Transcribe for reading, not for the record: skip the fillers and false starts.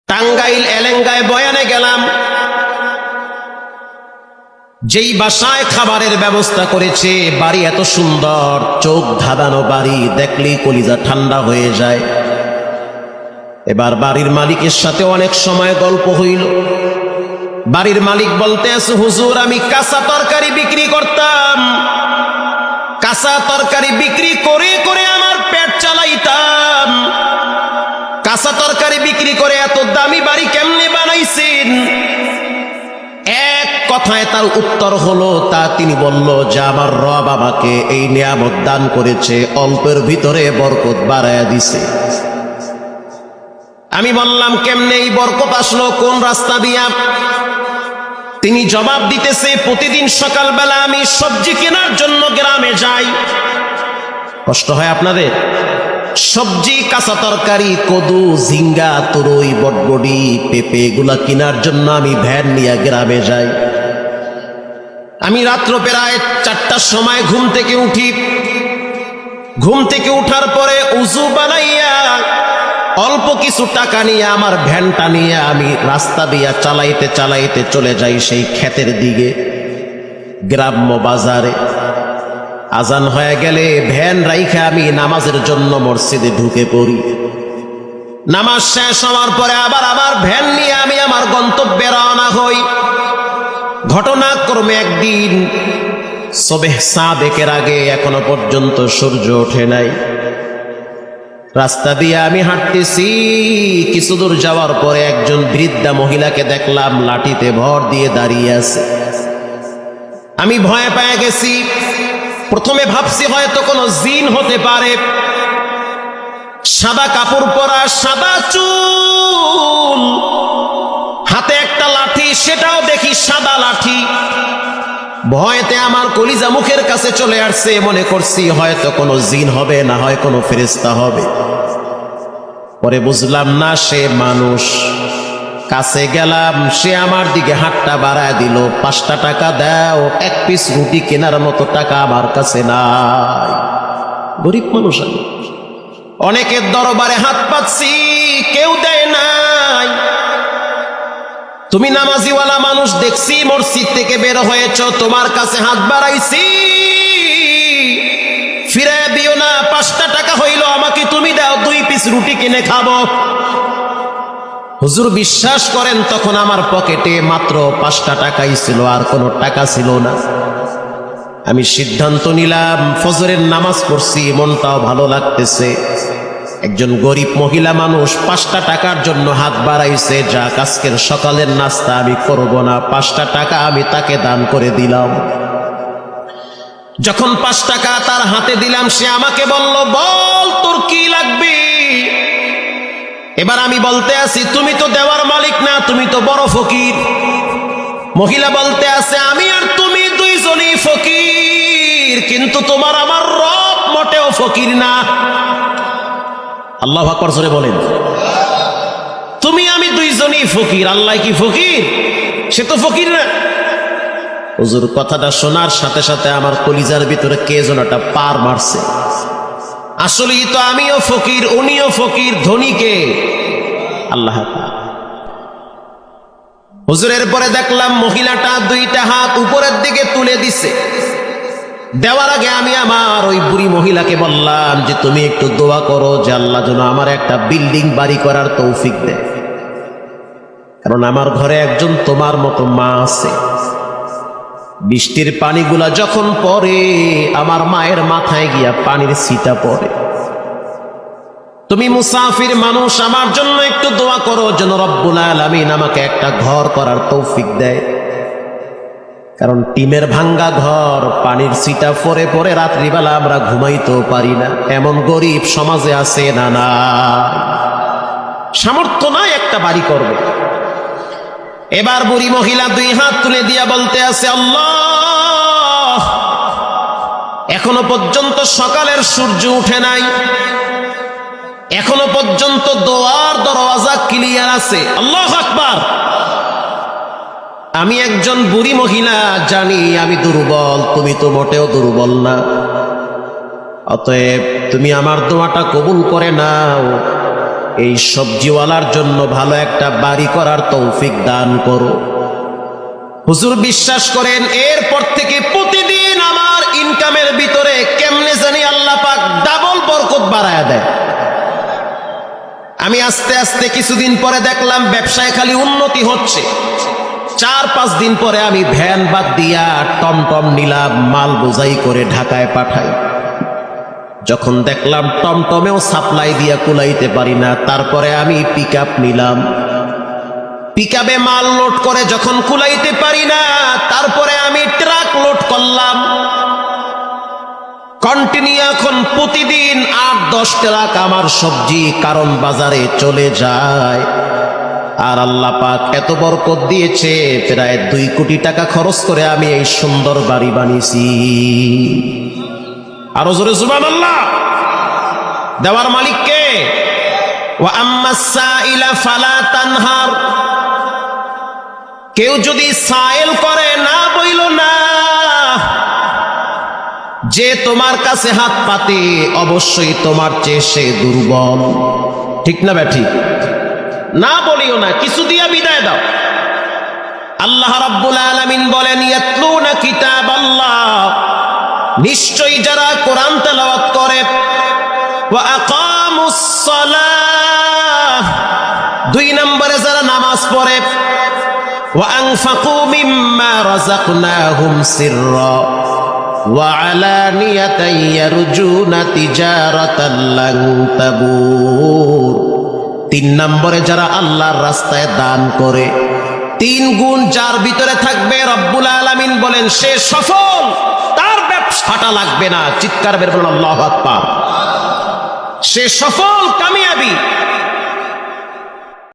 টাঙ্গাইল এলেঙ্গায় বয়ানে গেলাম, যেই বাসায় খাবারের ব্যবস্থা করেছে, বাড়ি এত সুন্দর, চোখ ধাঁধানো বাড়ি, দেখলেই কলিজা ঠান্ডা হয়ে যায়। এবার বাড়ির মালিকের সাথে অনেক সময় গল্প হইল। বাড়ির মালিক বলতে আছে, হুজুর আমি কাঁচা তরকারি বিক্রি করতাম, কাঁচা তরকারি বিক্রি করে করে আমার পেট চালাইতাম, কাঁচা তরকারি বিক্রি করে এত দামি বাড়ি কেমনে বানাইছেন? এক কথায় তার উত্তর হলো, তিনি বলল যে আমার রব আমাকে এই নিয়ামত দান করেছে, অল্পের ভিতরে বরকত বাড়ায়া দিছে। আমি বললাম কেমনে এই বরকত আসলো, কোন রাস্তা দিয়া? তিনি জবাব দিতেছে, প্রতিদিন সকালবেলা আমি সবজি কেনার জন্য গ্রামে যাই। কষ্ট হয় আপনাদের? সবজি, কাঁচা তরকারি, কদু, ঝিঙ্গা, তরই, বটবডি, পেঁপে এগুলা কেনার জন্য আমি ভ্যান নিয়ে গ্রামে যাই। আমি রাত্র প্রায় 4টার সময় ঘুম থেকে উঠি। ঘুম থেকে উঠার পরে উজু বানাইয়া অল্প কিছু টাকা নিয়ে আমার ভ্যানটা নিয়ে আমি রাস্তা দিয়া চালাইতে চালাইতে চলে যাই সেই ক্ষেতের দিকে, গ্রাম্য বাজারে। আজান হয়ে গেলে ভ্যান রাইখা আমি নামাজের জন্য মসজিদে ঢুকে পড়ি। নামাজ শেষ হওয়ার পরে আবার আমার ভ্যান নিয়ে আমি আমার গন্তব্যে রওনা হই। ঘটনাক্রমে একদিন সবেহ সাদেকের আগে এখনো পর্যন্ত সূর্য ওঠে নাই। রাস্তা দিয়ে আমি হাঁটতেছি, কিছু দূর যাওয়ার পরে একজন বৃদ্ধা মহিলাকে দেখলাম লাঠিতে ভর দিয়ে দাঁড়িয়ে আছে। আমি ভয় পেয়ে গেছি। প্রথমে ভাবছি হয়তো কোনো জিন হতে পারে। সাদা কাপড় পরা, সাদা চুল, হাতে একটা লাঠি, সেটাও দেখি সাদা লাঠি। ভয়তে আমার কলিজা মুখের কাছে চলে আসছে। মনে করছি হয়তো কোনো জিন হবে, না হয় কোনো ফেরেশতা হবে। পরে বুঝলাম না, সে মানুষ। কাছে গেলাম, সে আমার দিকে হাতটা বাড়ায় দিল। 5টা টাকা দাও, 1 পিস রুটি কেনার মতো টাকা আমার কাছে নাই। গরিব মানুষ আমি। অনেকের দরবারে হাত পাচ্ছি, কেউ দেয় নাই। তুমি নামাজিওয়ালা মানুষ, দেখছি মসজিদ থেকে বের হয়েছ, তোমার কাছে হাত বাড়াইছি, ফিরে দিও না। 5টা টাকা হইল, আমাকে তুমি দাও, 2 পিস রুটি কিনে খাবো। হুজুর বিশ্বাস করেন, তখন আমার পকেটে মাত্র 5টা টাকাই ছিল, আর কোনো টাকা ছিল না। আমি সিদ্ধান্ত নিলাম, ফজরের নামাজ পড়ছি, মনটাও ভালো লাগতেছে। একজন গরিব মহিলা মানুষ 5টা টাকার জন্য হাত বাড়াইছে, যাক আজকের সকালের নাস্তা আমি করব না, 5টা টাকা আমি তাকে দান করে দিলাম। যখন 5 টাকা তার হাতে দিলাম, সে আমাকে বলল, বল তোর কি লাগবে? এবার আমি বলতে আছি, তুমি তো দেওয়ার মালিক না, তুমি তো বড় ফকির। মহিলা বলতে আছে, আমি আর তুমি দুইজনই ফকির, কিন্তু তোমার আমার রব মোটেও ফকির না। আল্লাহু আকবার জোরে বলেন। তুমি আমি দুইজনই ফকির, আল্লাহ কি ফকির? সে তো ফকির না। হুজুর কথাটা শোনার সাথে সাথে আমার কলিজার ভিতরে কে যেন একটা পার মারছে। আসলেই তো আমিও ফকির, উনিও ফকির, ধনী কে? আল্লাহ। হুজুরের পরে দেখলাম মহিলাটা 2টা হাত উপরের দিকে তুলে দিছে। দেওয়ার আগে আমি আমার ওই বুড়ি মহিলাকে বললাম যে তুমি একটু দোয়া করো যে আল্লাহ যেন আমার একটা বিল্ডিং বাড়ি করার তৌফিক দেয়, কারণ আমার ঘরে একজন তোমার মতো মা আছে। বৃষ্টির পানিগুলা যখন পড়ে, আমার মায়ের মাথায় গিয়া পানির ছিটা পড়ে। তুমি মুসাফির মানুষ, আমার জন্য একটু দোয়া করো যেন রব্বুল আলামিন আমাকে একটা ঘর করার তৌফিক দেয়, কারণ টিমের ভাঙ্গা ঘর, পানির ছিটা পরে পরে রাত্রিবেলা আমরা ঘুমাইতেও পারি না। এমন গরিব সমাজে আছে না? না, সামর্থ্য নাই একটা বাড়ি করবে। এবার বুড়ি মহিলা 2 হাত তুলে দিয়া বলতে আছে, আল্লাহ, এখনো পর্যন্ত সকালের সূর্য উঠে নাই, এখনো পর্যন্ত দোয়ার দরওয়াজা ক্লিয়ার আছে। আল্লাহু আকবার। আমি একজন বুড়ি মহিলা, জানি আমি দুর্বল, তুমি তো মোটেও দুর্বল না। অতএব তুমি আমার দোয়াটা কবুল করে নাও, এই সবজিওয়ালার জন্য ভালো একটা বাড়ি করার তৌফিক দান করো। হুজুর বিশ্বাস করেন, এরপর থেকে প্রতিদিন আমার ইনকামের ভিতরে কেমনে জানি আল্লাহ পাক ডাবল বরকত বাড়ায়া দেয়। আমি আস্তে আস্তে কিছুদিন পরে দেখলাম ব্যবসায় খালি উন্নতি হচ্ছে। 4-5 দিন পরে আমি ভ্যান বাদ দিয়া টমটম নিলাম, মাল বোঝাই করে ঢাকায় পাঠাই। যখন দেখলাম টমটমেও সাপ্লাই দিয়া কুলাইতে পারি না, তারপরে আমি পিকআপ নিলাম। পিকআপে মাল লোড করে যখন কুলাইতে পারি না, তারপরে আমি ট্রাক লোড করলাম। কন্টিনিউ এখন প্রতিদিন 8-10 ট্রাক আমার সবজি কারণ বাজারে চলে যায়। আর আল্লাহ পাক এত বরকত দিয়েছে, প্রায় 2 কোটি টাকা খরচ করে আমি এই সুন্দর বাড়ি বানিয়েছি। আরো জোরে সুবহানাল্লাহ। দেওয়ার মালিক কে? ওয়া আম্মাস সাইলা ফালা তানহার। কেউ যদি সাইল করে, না বইল না। যে তোমার কাছে হাত পাতে অবশ্যই তোমার চেয়ে সে দুর্বল, ঠিক না ঠিক? না বলিও না, কিছু দিয়া বিদায় দাও। আল্লাহ রাব্বুল আলামিন বলেন, ইয়াতলুনা কিতাবাল্লাহ, নিশ্চয়ই যারা কোরআন তেলাওয়াত করে, ওয়া আকামুস সালাহ, 2 নম্বরে যারা নামাজ পড়ে, ওয়া আনফাকু মিম্মা রাযাকনাহুম সিররা ওয়া আলানিয়াতান ইয়ারজুনা তিজারাতান লান তাবুর। 3 নম্বরে যারা আল্লাহর রাস্তায় দান করে, 3 গুণ যার ভিতরে থাকবে, রব্বুল আলামিন বলেন সে সফল, তার ব্যবসাটা লাগবে না। চিৎকার বের করুন আল্লাহু আকবার। সে সফল, কামিয়াবি।